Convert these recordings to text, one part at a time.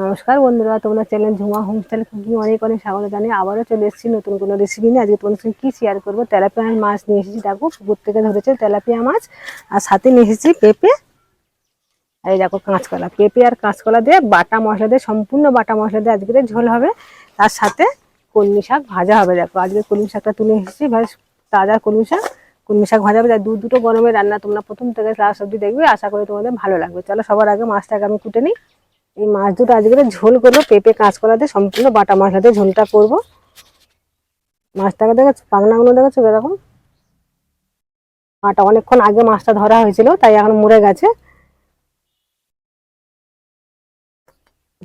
নমস্কার বন্ধুরা, তোমরা চ্যানেল ঝুমা হোমস্টাইল কুকিং অনেক অনেক স্বাগত জানিয়ে আবারও চলে এসেছি নতুন কোনো রেসিপি নিয়ে। আজকে তোমাদের সঙ্গে কী শেয়ার করবো, তেলাপিয়া মাছ নিয়ে এসেছি। দেখো পুকুর থেকে ধরেছে তেলাপিয়া মাছ, আর সাথে নিয়ে এসেছি পেঁপে। আর এই দেখো কাঁচকলা, পেঁপে আর কাঁচকলা দিয়ে বাটা মশলা দিয়ে, সম্পূর্ণ বাটা মশলা দিয়ে আজকে ঝোল হবে। তার সাথে কলমি শাক ভাজা হবে। দেখো আজকে কলমি শাকটা তুলে এসেছি, বেশ তাজা কলমি শাক। কলমি শাক ভাজা হবে, দুটো গরমের রান্না। তোমরা প্রথম থেকে লাস্ট অবধি দেখবে, আশা করি তোমাদের ভালো লাগবে। চলো সবার আগে মাছটাকে আমি কুটে নিই। এই মাছ দুটো আজকে ঝোল করবো, পেঁপে কাঁচকলা দিয়ে সম্পূর্ণ বাটা মশলা দিয়ে ঝোলটা করবো। মাছটাকে দেখেছো, পাখনাগুলো দেখেছো এরকম কাঁটা, অনেকক্ষণ আগে মাছটা ধরা হয়েছিল তাই এখন মরে গেছে।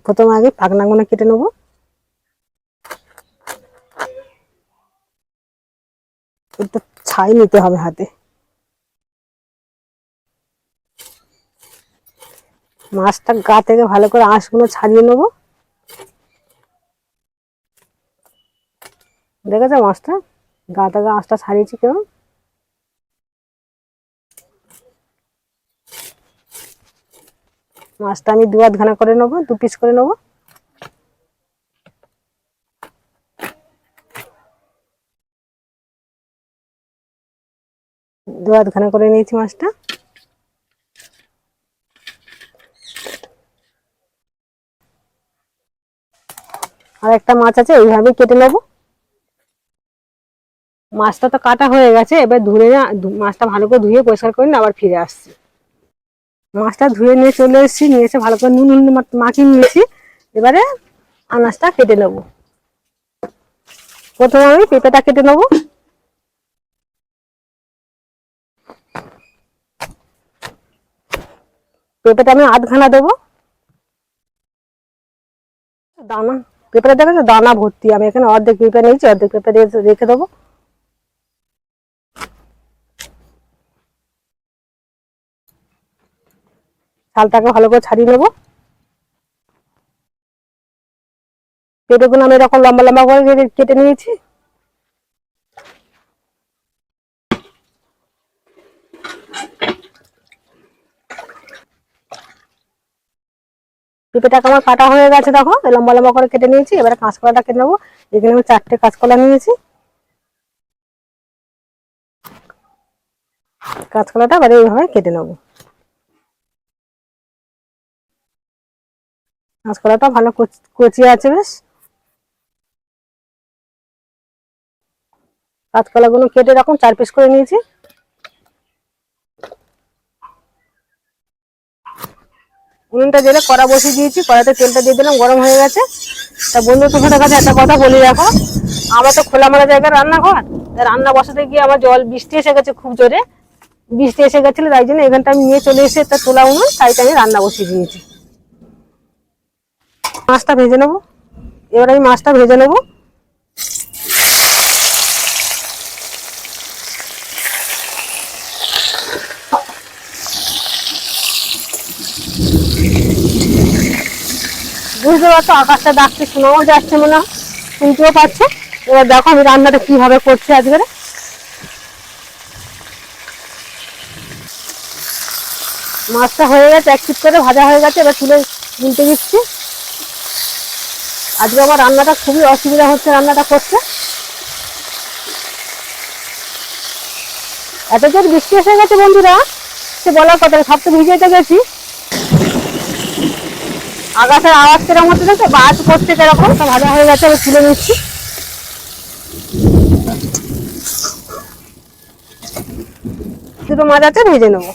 প্রথমে আগে পাখনাগুলো কেটে নেবো। একটু ছাই নিতে হবে হাতে। মাছটা গা থেকে ভালো করে আঁশগুলো ছাড়িয়ে নেবো। দেখেছো মাছটা গা থেকে আঁশটা ছাড়িয়েছি কেউ। মাছটা আমি দু আধখানা করে নেবো, 2 পিস করে নেবো। দু আধখানা করে নিয়েছি মাছটা। আর একটা মাছ আছে, এইভাবে কেটে নেবো। মাছটা তো কাটা হয়ে গেছে, এবার ধুয়ে মাছটা ভালো করে ধুয়ে পরিষ্কার করে নিয়ে আবার ফিরে আসছি। মাছটা ধুয়ে নিয়ে চলে এসেছি, নিয়ে এসে ভালো করে নুন হলুদ মাখিয়ে নিয়েছি। এবারে আনাজটা কেটে নেবো। প্রথমে আমি পেঁপেটা কেটে নেবো। পেঁপেটা আমি আধখানা দেবো। দানা, পেঁপেটা দেখেছো দানা ভর্তি। আমি এখানে অর্ধেক পেঁপে নিয়েছি, অর্ধেক পেঁপে রেখে দেবো। ছালটাকে ভালো করে ছাড়িয়ে নেবো। পেঁপেগুলো আমি এরকম লম্বা লম্বা করে কেটে নিয়েছি। পেঁপেটাকে আমার কাটা হয়ে গেছে, দেখো লম্বা লম্বা করে কেটে নিয়েছি। এবারে কাঁচকলাটা কেটে নেবো। এখানে আমি 4টে কাঁচকলা নিয়েছি। কাঁচকলাটা এবারে এইভাবে কেটে নেবো। কাঁচকলাটা ভালো কচি আছে বেশ। কাঁচকলাগুলো কেটে এরকম 4 পিস করে নিয়েছি। উনুনটা জেলে কড়া বসিয়ে দিয়েছি, কড়াতে তেলটা দিয়ে দিলাম, গরম হয়ে গেছে। তা বন্ধু, তোমাদের কাছে একটা কথা বলি রাখো, আমার তো খোলামেলা জায়গায় রান্নাঘর। রান্না বসাতে গিয়ে আমার বৃষ্টি এসে গেছে, খুব জোরে বৃষ্টি এসে গেছিল, তাই জন্য এখানটা আমি নিয়ে চলে এসে একটা তোলা উনুন, তাইটা আমি রান্না বসিয়ে দিয়েছি। মাছটা ভেজে নেবো। এবার আমি মাছটা ভেজে নেবো। বুঝতে পারছো, আকাশটা ডাকছে, শোনাও যাচ্ছে মনে হয়, শুনতেও পাচ্ছে। এবার দেখো আমি রান্নাটা কিভাবে করছি আজকে। মাছটা হয়ে গেছে, 1 পিস করে ভাজা হয়ে গেছে। এবার তুলে উল্টে দিচ্ছি। আজকে আমার রান্নাটা খুবই অসুবিধা হচ্ছে রান্নাটা করতে। এত জোর বৃষ্টি এসে গেছে বন্ধুরা, সে বলার কথা, সব তো ভিজেতে গেছি। আকাশের আওয়াজ কেরকম হচ্ছে দেখো, বাজ করছে কেরকম। ভাজা হয়ে গেছে, এবার তুলে নিচ্ছি। দুটো মাছ আছে, ভেজে নেবো।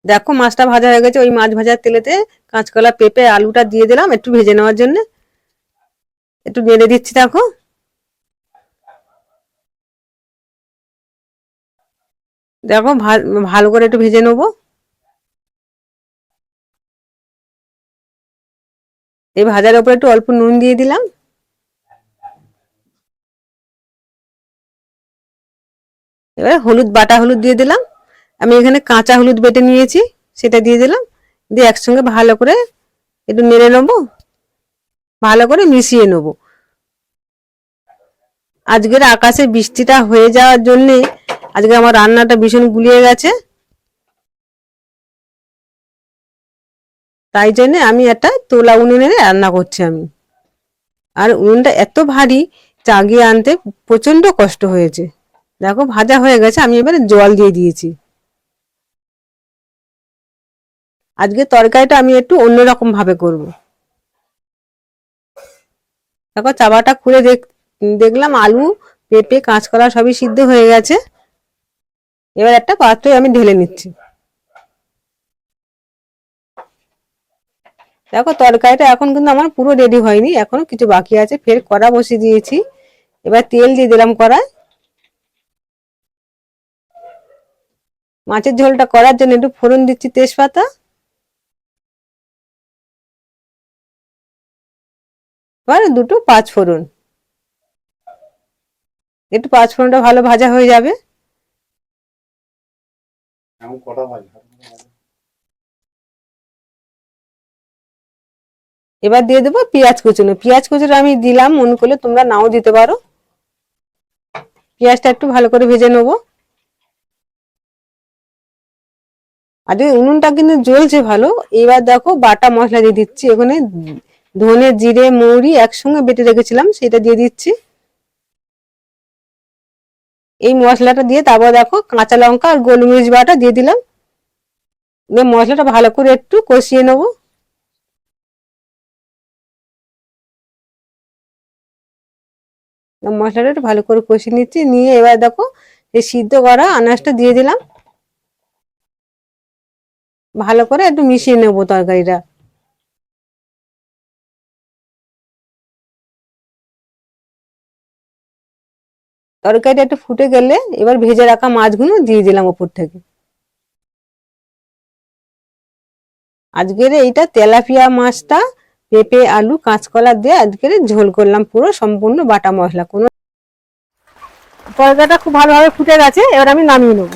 দেখো মাছটা ভাজা হয়ে গেছে। ওই মাছ ভাজার তেলেতে কাঁচকলা, পেঁপে, আলুটা দিয়ে দিলাম একটু ভেজে নেওয়ার জন্য। একটু নেড়ে দিচ্ছি। দেখো দেখো ভালো করে একটু ভেজে নেবো। এই ভাজার উপর একটু অল্প নুন দিয়ে দিলাম। এবার বাটা হলুদ দিয়ে দিলাম। আমি এখানে কাঁচা হলুদ বেটে নিয়েছি, সেটা দিয়ে দিলাম। দিয়ে একসঙ্গে ভালো করে একটু নেড়ে নেবো, ভালো করে মিশিয়ে নেবো। আজকের আকাশে বৃষ্টিটা হয়ে যাওয়ার জন্যে আজকে আমার রান্নাটা ভীষণ গুলিয়ে গেছে, তাই জন্য আমি একটা তোলা উনুনে রান্না করছি আমি। আর উনুনটা এত ভারী, চাগিয়ে আনতে প্রচন্ড কষ্ট হয়েছে। দেখো ভাজা হয়ে গেছে, আমি এবারে জল দিয়ে দিয়েছি। আজকে তরকারিটা আমি একটু অন্যরকম ভাবে করব। দেখো চাপাটা খুলে দেখলাম আলু, পেঁপে, কাঁচকলা সবই সিদ্ধ হয়ে গেছে। এবার একটা পাত্রে আমি ঢেলে নিচ্ছি। দেখো তরকারিটা এখন কিন্তু আমার পুরো রেডি হয়নি, এখনো কিছু বাকি আছে। ফের কড়া বসিয়ে দিয়েছি, এবার তেল দিয়ে দিলাম কড়ায়। মাছের ঝোলটা করার জন্য একটু ফোড়ন দিচ্ছি তেজপাতা, আর দুটো পাঁচ ফোড়ন। একটু পাঁচ ফোড়নটা ভালো ভাজা হয়ে যাবে। এবার দিয়ে দেবো পেঁয়াজ কুচুনো। পেঁয়াজ কুচুনো আমি দিলাম, মন করলে তোমরা নাও দিতে পারো। পেঁয়াজটা একটু ভালো করে ভেজে নেবো। আর উনুনটা কিন্তু জ্বলছে ভালো। এবার দেখো বাটা মশলা দিয়ে দিচ্ছি এখানে। ধনে, জিরে, মৌরি একসঙ্গে বেটে রেখেছিলাম, সেটা দিয়ে দিচ্ছি। এই মশলাটা দিয়ে তারপর দেখো কাঁচা লঙ্কা আর গোলমরিচ বাটা দিয়ে দিলাম। মশলাটা ভালো করে একটু কষিয়ে নেবো। মশলাটা একটু ভালো করে কষিয়ে নিচ্ছি, নিয়ে এবার দেখো এই সিদ্ধ করা আনাজটা দিয়ে দিলাম। ভালো করে একটু মিশিয়ে নেবো তরকারিটা। তরকারিটা একটু ফুটে গেলে এবার ভেজে রাখা মাছগুলো দিয়ে দিলাম ওপর থেকে। আজকের এইটা তেলাপিয়া মাছটা পেঁপে, আলু, কাঁচকলা দিয়ে আজকের ঝোল করলাম, পুরো সম্পূর্ণ বাটা মশলা। কোনো তরকারিটা খুব ভালোভাবে ফুটে গেছে, এবার আমি নামিয়ে নেবো।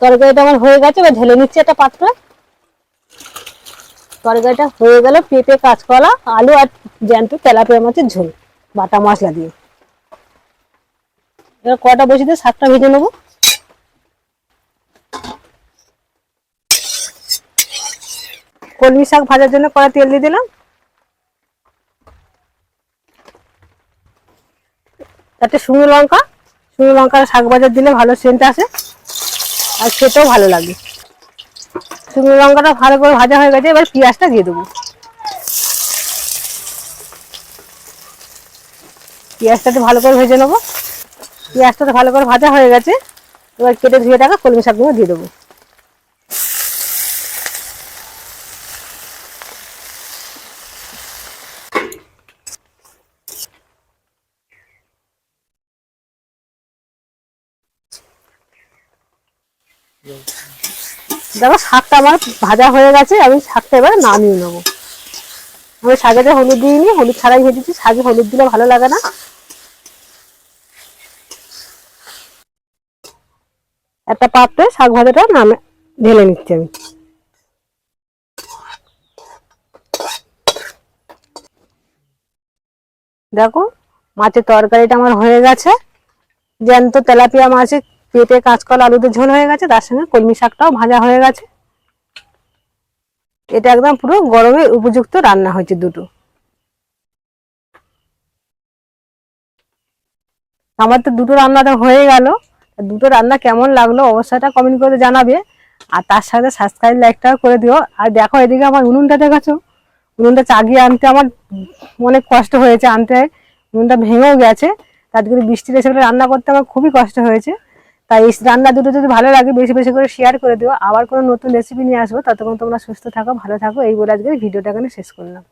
তরকারিটা আমার হয়ে গেছে, এবার ঢেলে নিচ্ছি একটা পাত্রে। তরকারিটা হয়ে গেল পেঁপে, কাঁচকলা, আলু আর জ্যান্ত তেলাপিয়া মাছের ঝোল বাটা মশলা দিয়ে। এবার কটা বসে দিয়ে শাকটা ভেজে নেবো। কলমি শাক ভাজার জন্য কড়া তেল দিয়ে দিলাম। তাতে শুকনো লঙ্কা শাক ভাজা দিলে ভালো সেন্ট আসে আর খেতেও ভালো লাগে। শুকনো লঙ্কাটা ভালো করে ভাজা হয়ে গেছে, এবার পেঁয়াজটা দিয়ে দেবো। পেঁয়াজটাতে ভালো করে ভেজে নেবো। পেঁয়াজটা ভালো করে ভাজা হয়ে গেছে, এবার কেটে ধুয়ে টাকা কলমি শাকগুলো দিয়ে দেবো। দেখো শাকটা আমার ভাজা হয়ে গেছে, আমি শাকটা এবার নামিয়ে নেবো। আমি শাকেতে হলুদ দিইনি, হলুদ ছাড়াই ভেজেছি। শাকে হলুদ দিলে ভালো লাগে না। একটা পাত্রে শাক ভাজাটা নামে ঢেলে নিচ্ছি আমি। দেখো মাছের তরকারিটা আমার হয়ে গেছে। জ্যান্ত তেলাপিয়া মাছে পেঁপে, কাঁচকলা, আলুতে ঝোল হয়ে গেছে, তার সঙ্গে কলমি শাকটাও ভাজা হয়ে গেছে। এটা একদম পুরো গরমে উপযুক্ত রান্না হয়েছে দুটো। আমার তো দুটো রান্নাটা হয়ে গেল। দুটো রান্না কেমন লাগলো অবশ্যই কমেন্ট করে জানাবে। আর তার সাথে সাবস্ক্রাইব লাইকটাও করে দিও। আর দেখো এদিকে আমার উনুনটা দেখাচ্ছো, উনুনটা চাগিয়ে আনতে আমার অনেক কষ্ট হয়েছে আনতে। উনুনটা ভেঙেও গেছে, তার করে বৃষ্টির এসে রান্না করতে আমার খুবই কষ্ট হয়েছে। তাই এই রান্না দুটো যদি ভালো লাগে বেশি বেশি করে শেয়ার করে দিও। আবার কোনো নতুন রেসিপি নিয়ে আসবো, ততক্ষণ তোমরা সুস্থ থাকো, ভালো থাকো। এই বলে আজকে ভিডিওটা এখানে শেষ করলাম।